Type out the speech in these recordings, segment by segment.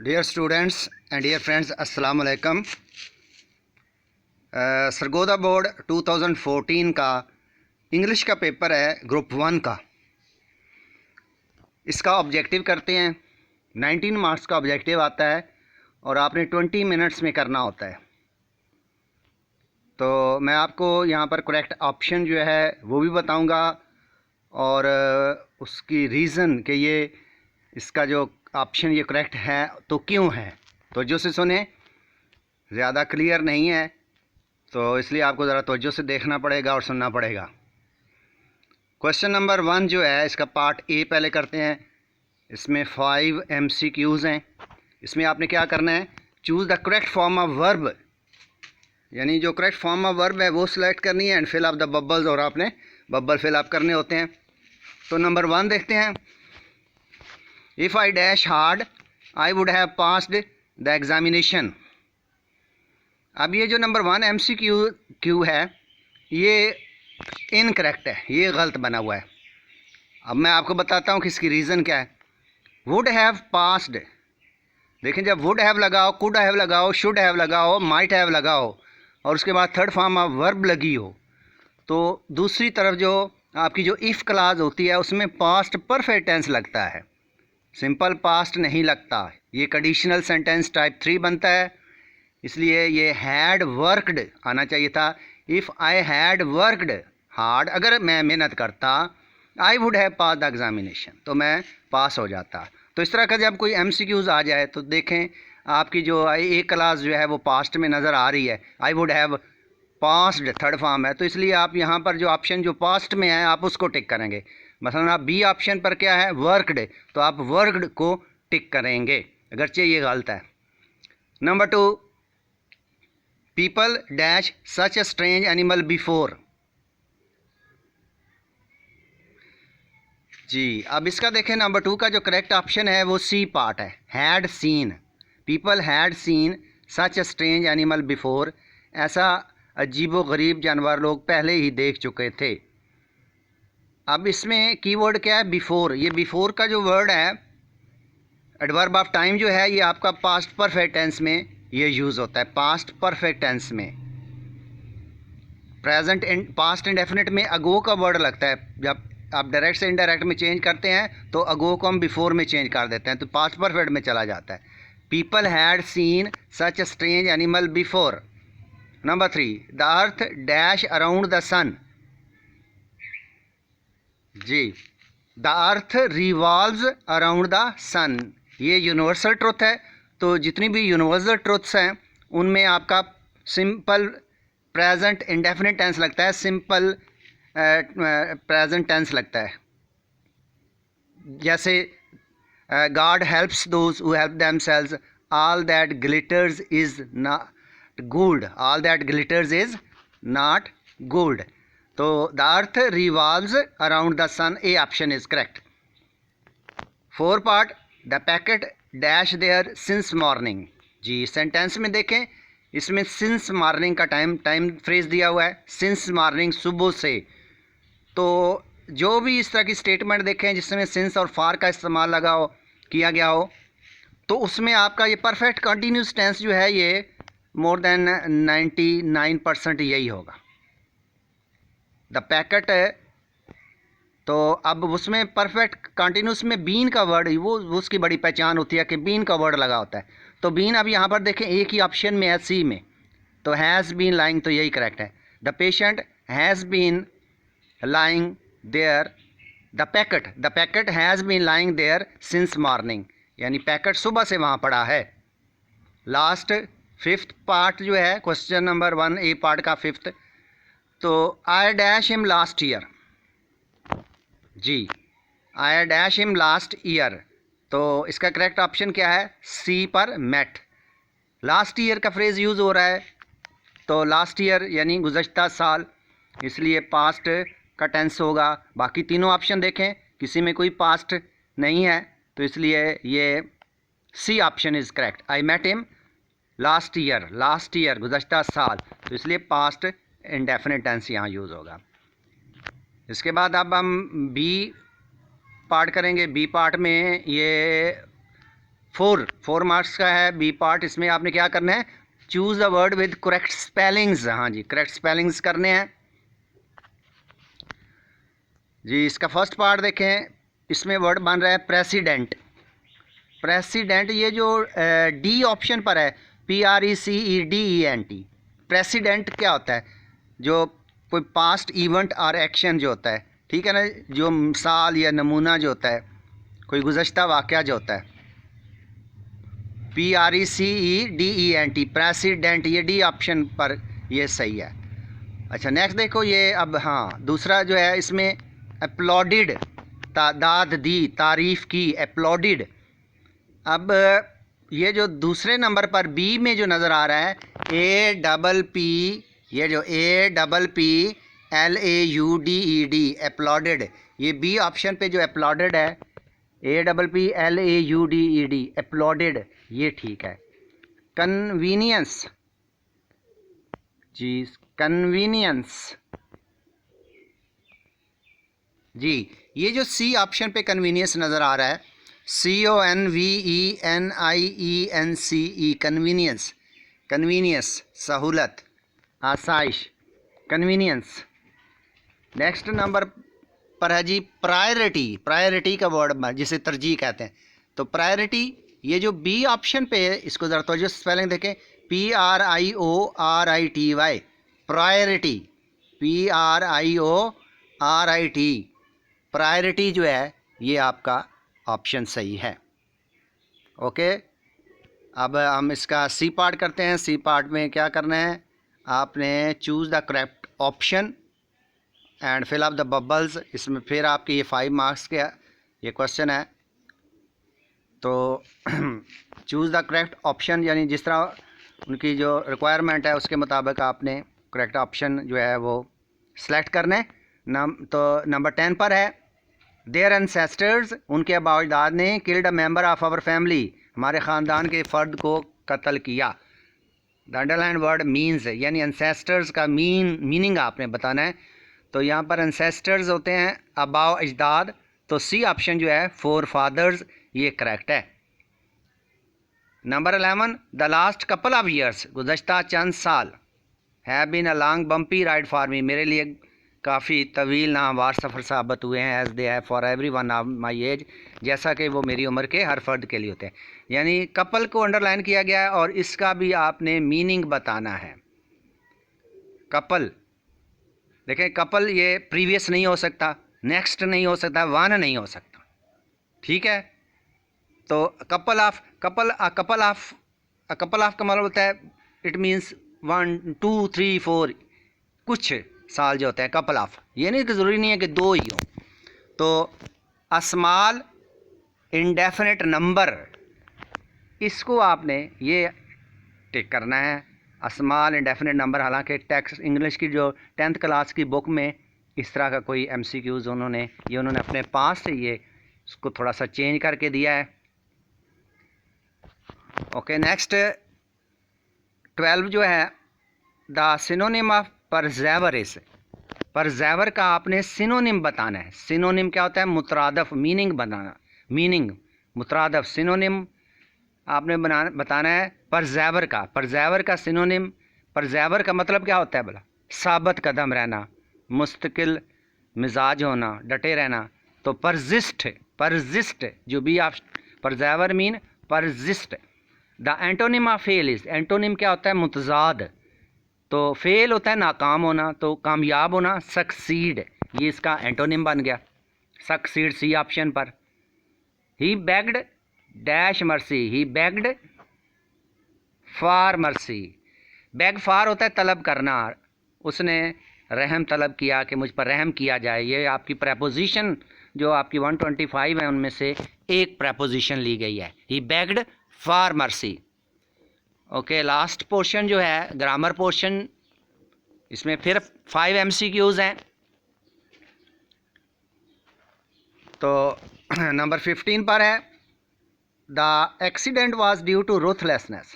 Dear students and dear friends, अस्सलाम वालेकुम। Sargodha board 2014 का इंग्लिश का पेपर है ग्रुप 1 का। इसका ऑब्जेक्टिव करते हैं। 19 मार्क्स का ऑब्जेक्टिव आता है और आपने 20 मिनट्स में करना होता है। तो मैं आपको यहाँ पर करेक्ट ऑप्शन जो है वो भी बताऊँगा और उसकी रीज़न कि ये इसका जो ऑप्शन ये करेक्ट है तो क्यों है। तो जो से सुने, ज़्यादा क्लियर नहीं है तो इसलिए आपको ज़रा तवज्जो से देखना पड़ेगा और सुनना पड़ेगा। क्वेश्चन नंबर 1 जो है इसका पार्ट ए पहले करते हैं। इसमें 5 MCQs हैं। इसमें आपने क्या करना है, choose the correct form of verb, यानी जो करेक्ट फॉर्म ऑफ वर्ब है वो सिलेक्ट करनी है and fill up the bubbles, और आपने बबल फिल अप करने होते हैं। तो नंबर 1 देखते हैं। If I dash hard I would have passed the examination. अब ये जो नंबर 1 MCQ है ये इनकरेक्ट है, ये गलत बना हुआ है। अब मैं आपको बताता हूँ कि इसकी रीज़न क्या है। वुड हैव पास्ड, देखें जब वुड हैव लगाओ, कुड हैव लगाओ, शुड हैव लगाओ, माइट हैव लगाओ और उसके बाद थर्ड फॉर्म ऑफ वर्ब लगी हो, तो दूसरी तरफ जो आपकी जो इफ़ क्लाज होती है उसमें पास्ट परफेक्ट टेंस लगता है, सिंपल पास्ट नहीं लगता। ये कंडीशनल सेंटेंस टाइप 3 बनता है, इसलिए ये हैड वर्कड आना चाहिए था। If I had worked hard, अगर मैं मेहनत करता, I would have pass the examination, तो मैं पास हो जाता। तो इस तरह का जब कोई MCQs आ जाए तो देखें आपकी जो ए क्लास जो है वो पास्ट में नज़र आ रही है, I would have passed third form है, तो इसलिए आप यहाँ पर जो ऑप्शन जो पास्ट में है आप उसको टिक करेंगे। मसलन आप बी ऑप्शन पर क्या है, वर्कड, तो आप वर्कड को टिक करेंगे, अगरचे ये गलत है। Number 2, people dash such a strange animal before. जी, अब इसका देखें नंबर 2 का जो करेक्ट ऑप्शन है वो सी पार्ट है, had seen. People had seen such a strange animal before, ऐसा अजीबो गरीब जानवर लोग पहले ही देख चुके थे। अब इसमें कीवर्ड क्या है, बिफोर। ये बिफोर का जो वर्ड है, एडवर्ब ऑफ टाइम जो है, ये आपका पास्ट परफेक्ट टेंस में ये यूज़ होता है। पास्ट परफेक्ट टेंस में प्रेजेंट एंड पास्ट इंडेफिनिट में अगो का वर्ड लगता है। जब आप डायरेक्ट से इनडायरेक्ट में चेंज करते हैं तो अगो को हम बिफोर में चेंज कर देते हैं, तो पास्ट परफेक्ट में चला जाता है। People had seen such a strange animal before. Number 3, the earth dash around the sun. जी, the earth revolves around the sun, ये यूनिवर्सल ट्रुथ है। तो जितनी भी यूनिवर्सल ट्रुथ्स हैं उनमें आपका सिंपल प्रेजेंट इंडेफिनिट टेंस लगता है, सिंपल प्रेजेंट टेंस लगता है। जैसे God helps those who help themselves, all that glitters is not gold, all that glitters is not gold. तो the earth revolves around the sun, A option is correct. 4 part, the packet dash there since morning. जी, sentence में देखें इसमें since morning का time phrase दिया हुआ है, since morning, सुबह से। तो जो भी इस तरह की स्टेटमेंट देखें जिसमें सिंस और फार का इस्तेमाल लगा हो, किया गया हो, तो उसमें आपका ये परफेक्ट कंटिन्यूस टेंस जो है ये मोर देन 99% यही होगा। द पैकेट है तो अब उसमें परफेक्ट कंटिन्यूस में बीन का वर्ड वो उसकी बड़ी पहचान होती है कि बीन का वर्ड लगा होता है। तो बीन अब यहाँ पर देखें एक ही ऑप्शन में है, सी में, तो हैज़ बीन लाइंग, तो यही करेक्ट है। The patient has been lying there, the packet has been lying there since morning, यानी पैकेट सुबह से वहाँ पड़ा है। लास्ट 5th पार्ट जो है क्वेश्चन नंबर 1 ए पार्ट का 5th, तो I dash him last year. जी, I dash him last year, तो इसका करेक्ट ऑप्शन क्या है, सी पर मेट। लास्ट ईयर का फ्रेज़ यूज़ हो रहा है, तो लास्ट ईयर यानी गुज़श्ता साल, इसलिए पास्ट का टेंस होगा। बाकी तीनों ऑप्शन देखें किसी में कोई पास्ट नहीं है, तो इसलिए ये C option is correct. I met him last year गुज़श्ता साल, तो इसलिए पास्ट इंडेफिनिट टेंस यहाँ यूज़ होगा। इसके बाद अब हम बी पार्ट करेंगे। बी पार्ट में ये 4 मार्क्स का है बी पार्ट। इसमें आपने क्या करना है, choose the word with correct spellings. हाँ जी, करेक्ट स्पेलिंग्स करने हैं जी। इसका फर्स्ट पार्ट देखें, इसमें वर्ड बन रहा है प्रेसिडेंट। प्रेसिडेंट, ये जो डी ऑप्शन पर है, PRECEDENT, प्रेसिडेंट क्या होता है, जो कोई पास्ट इवेंट और एक्शन जो होता है, ठीक है ना, जो मिसाल या नमूना जो होता है, कोई गुज़श्ता वाक़या जो होता है, PRECEDENT, प्रेसिडेंट, ये डी ऑप्शन पर ये सही है। अच्छा नेक्स्ट देखो ये, अब हाँ दूसरा जो है इसमें अपलॉडिड, दाद दी, तारीफ़ की, अपलॉडिड। अब ये जो दूसरे नंबर पर बी में जो नज़र आ रहा है, APP, ये जो APPLAUDED, अपलॉडेड, ये बी ऑप्शन पे जो अपलॉडेड है, APPLAUDED, अपलॉडेड, ये ठीक है। कन्वीनियंस जी, कन्वीनियंस जी, ये जो सी ऑप्शन पे कन्वीनियंस नज़र आ रहा है, CONVENIENCE, कन्वीनियंस, कन्वीनियंस, सहूलत, आसाइश, कन्वीनियंस। नेक्स्ट नंबर पर है जी प्रायोरिटी। प्रायोरिटी का वर्ड जिसे तरजीह कहते हैं, तो प्रायोरिटी, ये जो बी ऑप्शन पे है, इसको ज़रा तो जो स्पेलिंग देखें, PRIORITY, प्रायोरिटी, PRIORIT, प्रायोरिटी जो है ये आपका ऑप्शन सही है। ओके, अब हम इसका सी पार्ट करते हैं। सी पार्ट में क्या करना है, आपने choose the correct option and fill up the bubbles. इसमें फिर आपके ये 5 मार्क्स के ये क्वेश्चन है, तो चूज़ द करेक्ट ऑप्शन, यानी जिस तरह उनकी जो रिक्वायरमेंट है उसके मुताबिक आपने करेक्ट ऑप्शन जो है वो सिलेक्ट करना है। तो नंबर 10 पर है, देयर एंसेस्टर्स, उनके आबाओ-अजदाद ने killed a member of our family, हमारे ख़ानदान के फ़र्द को कत्ल किया। द अंडरलाइन वर्ड मीन्स, यानी एंसेस्टर्स का मीनिंग आपने बताना है। तो यहाँ पर एंसेस्टर्स होते हैं आबाओ अजदाद, तो सी ऑप्शन जो है फोर फादर्स, ये करेक्ट है। Number 11, the last couple of years, गुज़श्ता चंद साल, have been a long bumpy ride for me, मेरे लिए काफ़ी तवील नाहवार सफ़र साबित हुए हैं, as they have for every one of my age, जैसा कि वो मेरी उम्र के हर फर्द के लिए होते हैं। यानी कपल को अंडरलाइन किया गया है और इसका भी आपने मीनिंग बताना है। कपल देखें, कपल ये प्रीवियस नहीं हो सकता, नेक्स्ट नहीं हो सकता, वन नहीं हो सकता, ठीक है। तो कपल ऑफ का मतलब होता है, इट मीन्स 1 2 3 4, कुछ साल जो होते हैं कपल ऑफ, ये नहीं कि ज़रूरी नहीं है कि 2 ही हो। तो अस्माल इंडेफिनिट नंबर, इसको आपने ये टिक करना है, अस्माल इंडेफिनिट नंबर। हालांकि टेक्स्ट इंग्लिश की जो 10th क्लास की बुक में इस तरह का कोई MCQs उन्होंने अपने पास से ये उसको थोड़ा सा चेंज करके दिया है। ओके, नेक्स्ट 12 जो है, द सिनोनिम ऑफ परजेवर इज, परजेवर का आपने सिनोनिम बताना है। सिनोनिम क्या होता है, मुतरादफ, मीनिंग बनाना, मीनिंग मुतरादफ, सिनोनिम आपने बताना है परजेवर का। परजेवर का सिनोनिम, परजेवर का मतलब क्या होता है भला, साबित कदम रहना, मुस्तकिल मिजाज होना, डटे रहना। तो परजिस्ट जो भी आप, persevere mean persist. The antonym of fail is, antonym क्या होता है, मुतजाद। तो फेल होता है नाकाम होना, तो कामयाब होना, सक्सीड, ये इसका एंटोनिम बन गया, सक्सीड, सी ऑप्शन पर। He begged dash mercy, he begged for mercy, beg for होता है तलब करना, उसने रहम तलब किया कि मुझ पर रहम किया जाए। ये आपकी प्रेपोजिशन जो आपकी 125 है उनमें से एक प्रेपोजिशन ली गई है, he begged for mercy. Okay, last portion जो है ग्रामर पोर्शन, इसमें फिर 5 MCQs हैं। तो नंबर 15 पर है, the accident was due to ruthlessness,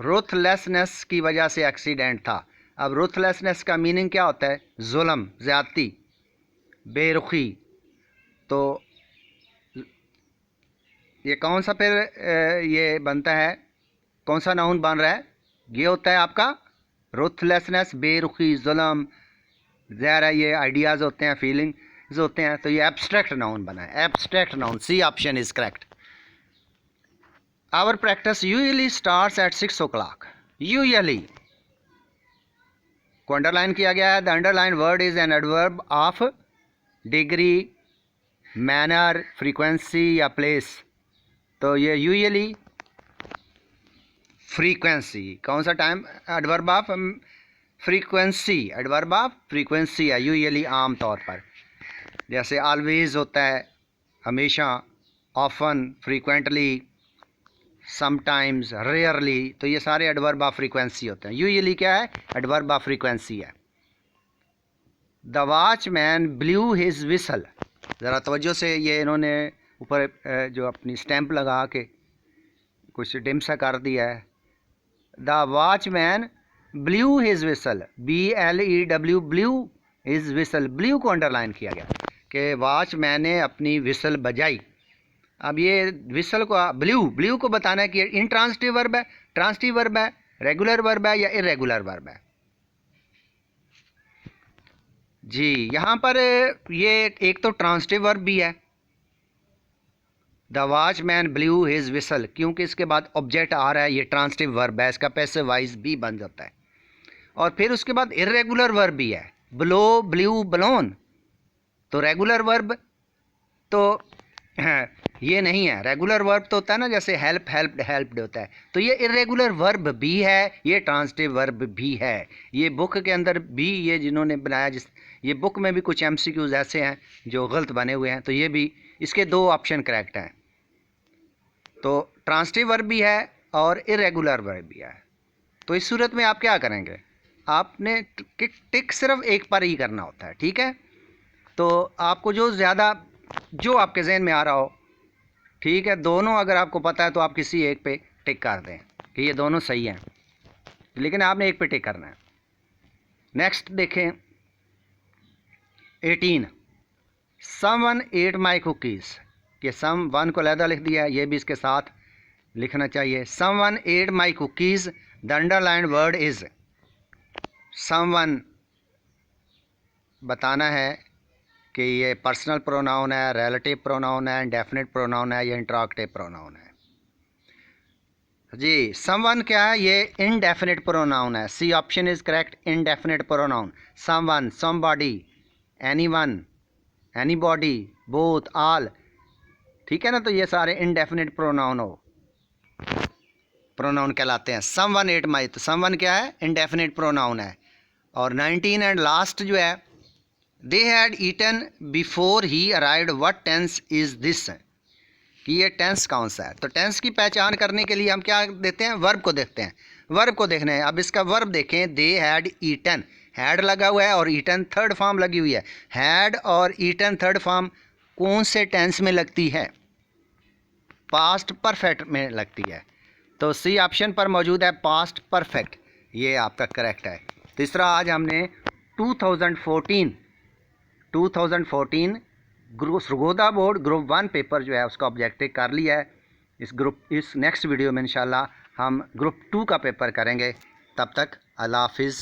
ruthlessness की वजह से एक्सीडेंट था। अब रूथलेसनेस का मीनिंग क्या होता है, जुल्म, ज़्यादती, बेरुखी। तो ये कौन सा फिर ये बनता है, कौन सा नाउन बन रहा है? ये होता है आपका रुथलेसनेस, बेरुखी, जुल्म, ज़ाहिर है ये आइडियाज़ होते हैं, फीलिंग्स होते हैं, तो ये एब्स्ट्रैक्ट नाउन बना है, abstract noun. C option is correct. Our practice usually starts at 6 o'clock। Usually को अंडरलाइन किया गया है। The underline word is an adverb of degree, manner, frequency या प्लेस। तो ये यूजुअली फ्रीक्वेंसी, कौन सा time? Adverb of frequency, adverb of frequency है यूजुअली, आम तौर पर। जैसे ऑलवेज होता है हमेशा, ऑफन, फ्रीक्वेंटली, समटाइम्स, रेयरली, तो ये सारे एडवर्ब ऑफ फ्रीक्वेंसी होते हैं। यूजुअली क्या है? एडवर्ब ऑफ फ्रीक्वेंसी है। The watchman blue his whistle. ज़रा तवज्जो से, ये इन्होंने ऊपर जो अपनी स्टैंप लगा के कुछ डिम सा कर दिया है। The watchman blue his whistle, BLEW, blue his whistle, blue को अंडरलाइन किया गया कि वॉचमैन ने अपनी विसल बजाई। अब ये विसल को ब्लू को बताना है कि इंट्रांसिटिव वर्ब है, ट्रांसिटिव वर्ब है, रेगुलर वर्ब है या इरेगुलर वर्ब है। जी यहाँ पर ये एक तो ट्रांसिटिव वर्ब भी है, the watchman blue his whistle, क्योंकि इसके बाद ऑब्जेक्ट आ रहा है, ये ट्रांसिटिव वर्ब है, इसका पैसिव वॉइस भी बन जाता है। और फिर उसके बाद इरेगुलर वर्ब भी है, ब्लो, ब्लू, ब्लोन, तो रेगुलर वर्ब तो ये नहीं है। रेगुलर वर्ब तो होता है ना, जैसे हेल्प, हेल्प्ड, हेल्प्ड होता है, तो ये इरेगुलर वर्ब भी है, ये ट्रांसिटिव वर्ब भी है। ये बुक के अंदर भी, ये जिन्होंने बनाया, जिस ये बुक में भी कुछ MCQs ऐसे हैं जो गलत बने हुए हैं, तो ये भी, इसके 2 ऑप्शन करेक्ट हैं। तो ट्रांसिटिव वर्ब भी है और इरेगुलर वर्ब भी है। तो इस सूरत में आप क्या करेंगे? आपने टिक सिर्फ एक पर ही करना होता है, ठीक है? तो आपको जो ज़्यादा, जो आपके जहन में आ रहा हो, ठीक है, दोनों अगर आपको पता है तो आप किसी एक पे टिक कर दें कि ये दोनों सही हैं, लेकिन आपने एक पे टिक करना है। नेक्स्ट देखें 18, समवन एट माई कुकीज़, कि सम वन को अलहदा लिख दिया है, ये भी इसके साथ लिखना चाहिए। Someone at my cookies, the underline word is, someone बताना है कि ये पर्सनल प्रोनाउन है, रिलेटिव प्रोनाउन है, इंडेफिनिट प्रोनाउन है या इंटरॉगेटिव प्रोनाउन है। जी समवन क्या है? ये इनडेफिनिट प्रोनाउन है। C option is correct, indefinite pronoun. Someone, somebody, anyone, anybody, both, all, ठीक है ना? तो ये सारे इनडेफिनिट प्रोनाउन कहलाते हैं। समवन एट माई, तो समवन क्या है? इनडेफिनिट प्रोनाउन है। और 19 एंड लास्ट जो है, they had eaten before he arrived, what tense is this, कि ये टेंस कौन सा है? तो टेंस की पहचान करने के लिए हम क्या देते हैं? वर्ब को देखते हैं, वर्ब को देखना है। अब इसका वर्ब देखें, दे हैड ईटन, हैड लगा हुआ है और ईटन थर्ड फॉर्म लगी हुई है। हैड और ईटन थर्ड फॉर्म कौन से टेंस में लगती है? पास्ट परफेक्ट में लगती है। तो सी ऑप्शन पर मौजूद है पास्ट परफेक्ट, ये आपका करेक्ट है। तीसरा, आज हमने 2014 सरगोदा बोर्ड ग्रुप 1 पेपर जो है उसका ऑब्जेक्टिव कर लिया है। इस नेक्स्ट वीडियो में इंशाल्लाह हम ग्रुप 2 का पेपर करेंगे। तब तक अल्लाह हाफिज़।